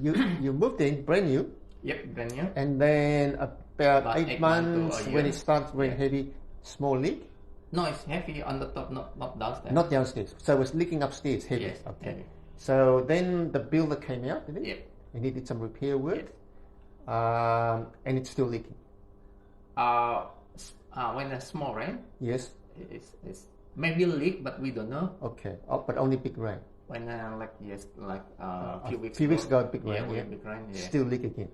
you moved in brand new. Yep, brand new. And then about 8 months when it starts very heavy, small leak. No, it's heavy on the top, not downstairs. Not downstairs. So it's leaking upstairs, heavy. Yes. Okay. Heavy. So then the builder came out, did he? Yep. He needed some repair work. Yes. And it's still leaking. When it's small rain. Yes. It's maybe leak, but we don't know. Okay. But only big rain. When a few weeks ago, big rain. Yeah, big rain. Yeah. Still leak again.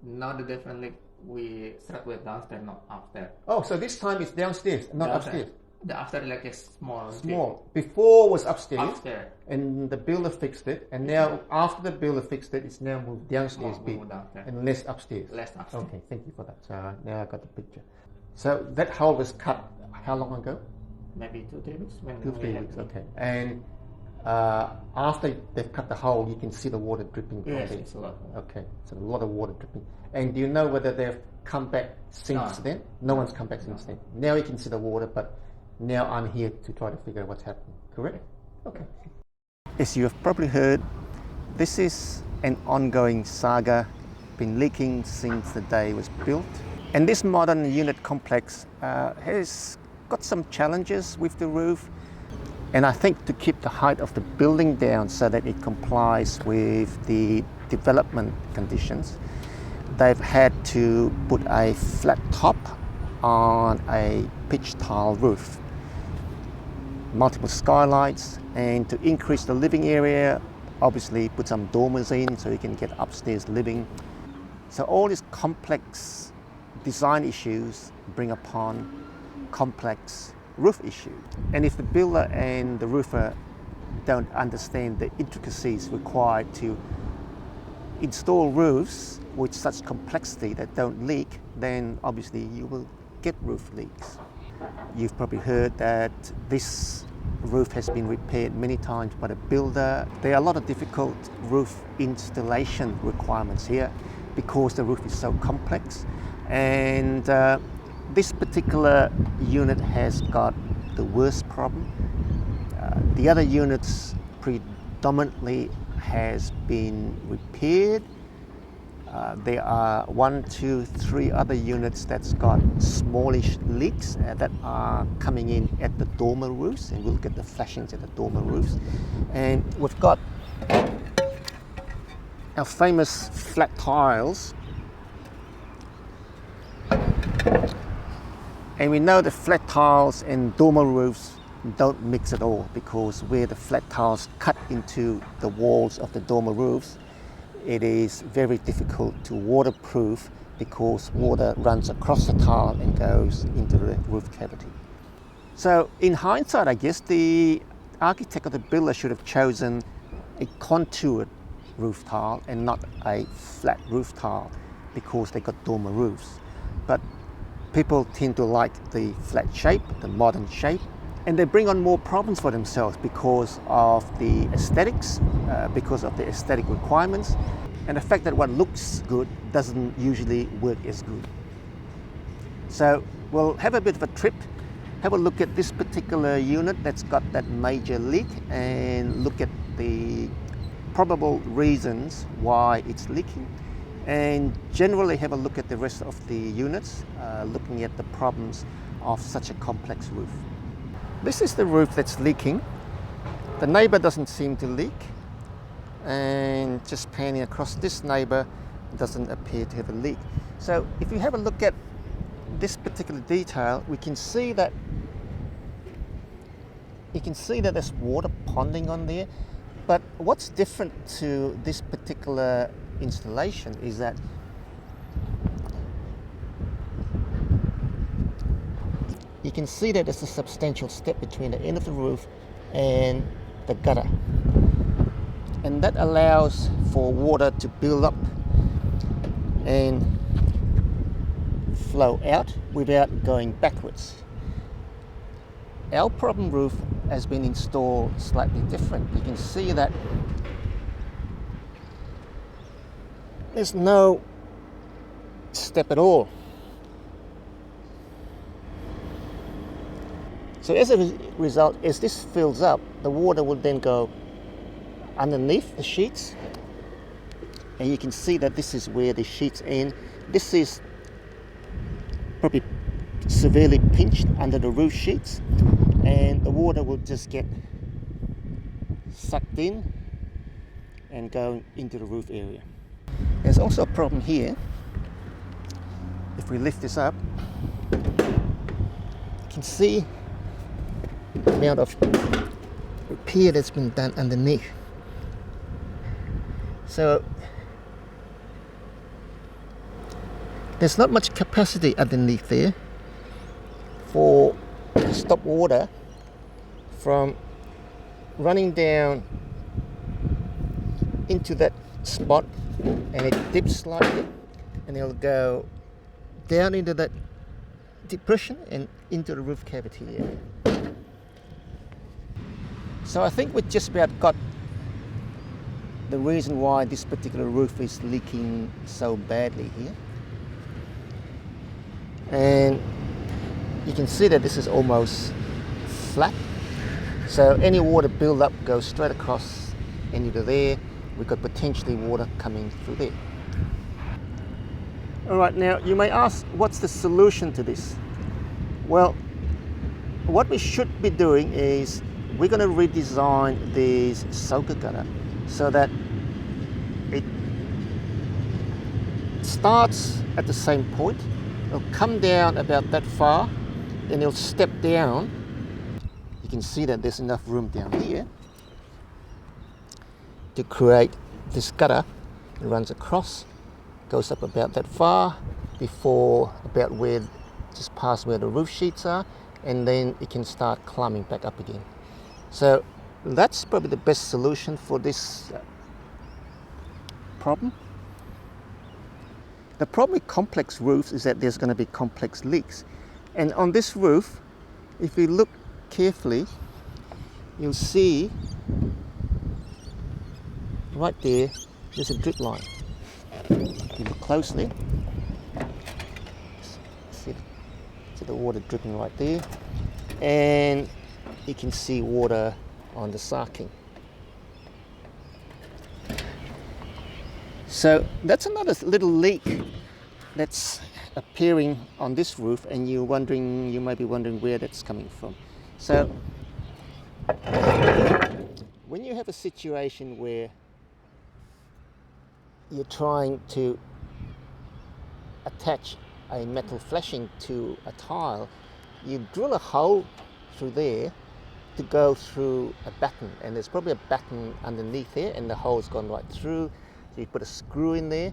Now the different leak we start with downstairs, not upstairs. Oh, so this time it's downstairs, not upstairs. The upstairs like a small. Small. Before was upstairs. Upstairs. And the builder fixed it, and now after the builder fixed it, it's now moved downstairs big and less upstairs. Less upstairs. Okay, thank you for that. So now I got the picture. So that hole was cut how long ago? Maybe 2-3 weeks. 2-3 weeks. Okay. And after they've cut the hole, you can see the water dripping from yes, there. it's a lot. Okay, so a lot of water dripping. And do you know whether they've come back since then? No one's come back since then. Now you can see the water, but now I'm here to try to figure out what's happening. Correct? Okay. As you have probably heard, this is an ongoing saga, been leaking since the day it was built. And this modern unit complex has got some challenges with the roof. And I think to keep the height of the building down so that it complies with the development conditions, they've had to put a flat top on a pitch tile roof, multiple skylights, and to increase the living area, obviously put some dormers in so you can get upstairs living. So all these complex design issues bring upon complex roof issue. And if the builder and the roofer don't understand the intricacies required to install roofs with such complexity that don't leak, then obviously you will get roof leaks. You've probably heard that this roof has been repaired many times by the builder. There are a lot of difficult roof installation requirements here because the roof is so complex. And this particular unit has got the worst problem. The other units predominantly has been repaired. There are 1, 2, 3 other units that's got smallish leaks that are coming in at the dormer roofs, and we'll get the flashings at the dormer roofs. And we've got our famous flat tiles. And we know the flat tiles and dormer roofs don't mix at all, because where the flat tiles cut into the walls of the dormer roofs, it is very difficult to waterproof because water runs across the tile and goes into the roof cavity. So in hindsight, I guess the architect or the builder should have chosen a contoured roof tile and not a flat roof tile, because they got dormer roofs. But people tend to like the flat shape, the modern shape, and they bring on more problems for themselves because of the aesthetics, because of the aesthetic requirements, and the fact that what looks good doesn't usually work as good. So we'll have a bit of a trip, have a look at this particular unit that's got that major leak, and look at the probable reasons why it's leaking, and generally have a look at the rest of the units, looking at the problems of such a complex roof. This is the roof that's leaking. The neighbor doesn't seem to leak, and just panning across, this neighbor doesn't appear to have a leak. So if you have a look at this particular detail, we can see that there's water ponding on there. But what's different to this particular installation is that you can see that there's a substantial step between the end of the roof and the gutter, and that allows for water to build up and flow out without going backwards. Our problem roof has been installed slightly different. You can see that there's no step at all. So as a result, as this fills up, the water will then go underneath the sheets and you can see that this is where the sheets end. This is probably severely pinched under the roof sheets, and the water will just get sucked in and go into the roof area. There's also a problem here. If we lift this up, you can see the amount of repair that's been done underneath. So there's not much capacity underneath there to stop water from running down into that spot, and it dips slightly and it'll go down into that depression and into the roof cavity area. So I think we've just about got the reason why this particular roof is leaking so badly here. And you can see that this is almost flat. So any water build-up goes straight across into there. We've got potentially water coming through there. All right, now you may ask, what's the solution to this? Well, what we should be doing is we're going to redesign this soaker gutter so that it starts at the same point. It'll come down about that far, and it'll step down. You can see that there's enough room down here to create this gutter. It runs across, goes up about that far, before about where, just past where the roof sheets are, and then it can start climbing back up again. So that's probably the best solution for this problem. The problem with complex roofs is that there's going to be complex leaks. And on this roof, if you look carefully, you'll see right there's a drip line. If you look closely, see the water dripping right there, and you can see water on the sarking. So that's another little leak that's appearing on this roof, and you might be wondering where that's coming from. So when you have a situation where you're trying to attach a metal flashing to a tile, you drill a hole through there to go through a batten, and there's probably a batten underneath there, and the hole's gone right through. So you put a screw in there,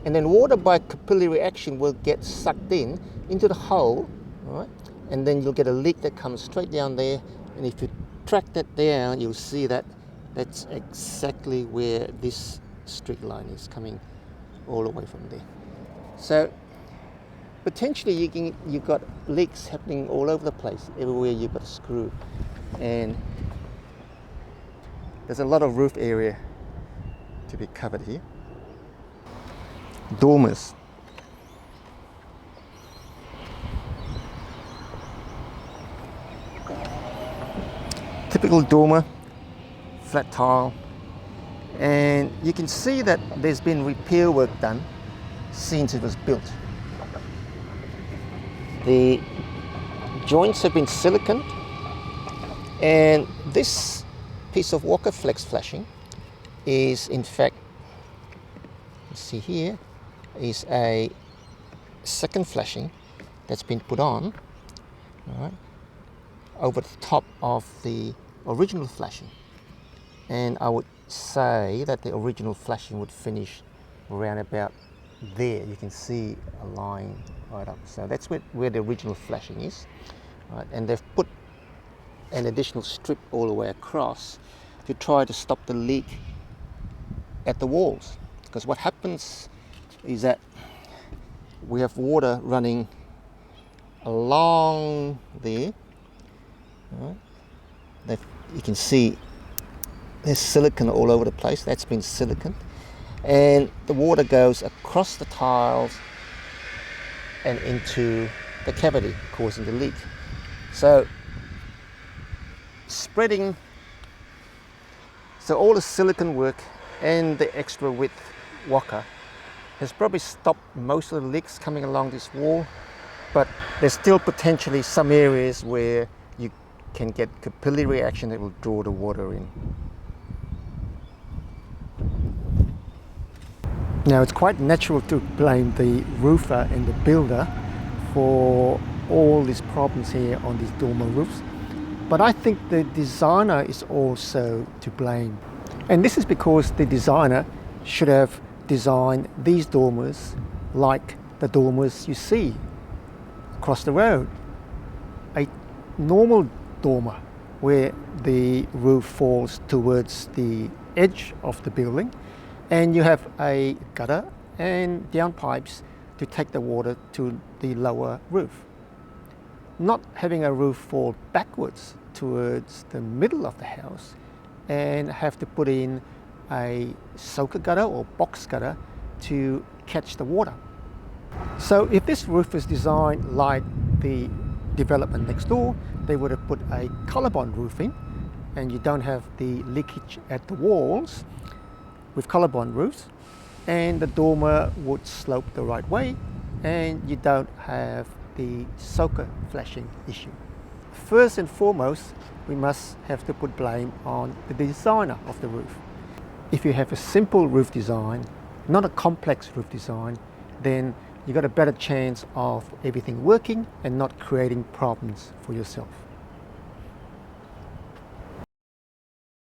and then water by capillary action will get sucked into the hole, right? And then you'll get a leak that comes straight down there, and if you track that down, you'll see that that's exactly where this streak line is coming all the way from there. So potentially you've got leaks happening all over the place. Everywhere you've got a screw, and there's a lot of roof area to be covered here. Dormers. Typical dormer, flat tile, and you can see that there's been repair work done since it was built. The joints have been siliconed, and this piece of Walker Flex flashing is, in fact, you see here, is a second flashing that's been put on, all right, over the top of the original flashing. And I would say that the original flashing would finish around about there. You can see a line right up. So that's where the original flashing is. Right? And they've put an additional strip all the way across to try to stop the leak at the walls. Because what happens is that we have water running along there. Right? You can see there's silicon all over the place. That's been siliconed, and the water goes across the tiles and into the cavity, causing the leak. So all the silicon work and the extra width walker has probably stopped most of the leaks coming along this wall, but there's still potentially some areas where you can get capillary action that will draw the water in. Now, it's quite natural to blame the roofer and the builder for all these problems here on these dormer roofs, but I think the designer is also to blame. And this is because the designer should have designed these dormers like the dormers you see across the road. A normal dormer where the roof falls towards the edge of the building, and you have a gutter and downpipes to take the water to the lower roof. Not having a roof fall backwards towards the middle of the house and have to put in a soaker gutter or box gutter to catch the water. So if this roof is designed like the development next door, they would have put a colorbond roof in, and you don't have the leakage at the walls with colorbond roofs, and the dormer would slope the right way, and you don't have the soaker flashing issue. First and foremost, we must have to put blame on the designer of the roof. If you have a simple roof design, not a complex roof design, then you got a better chance of everything working and not creating problems for yourself.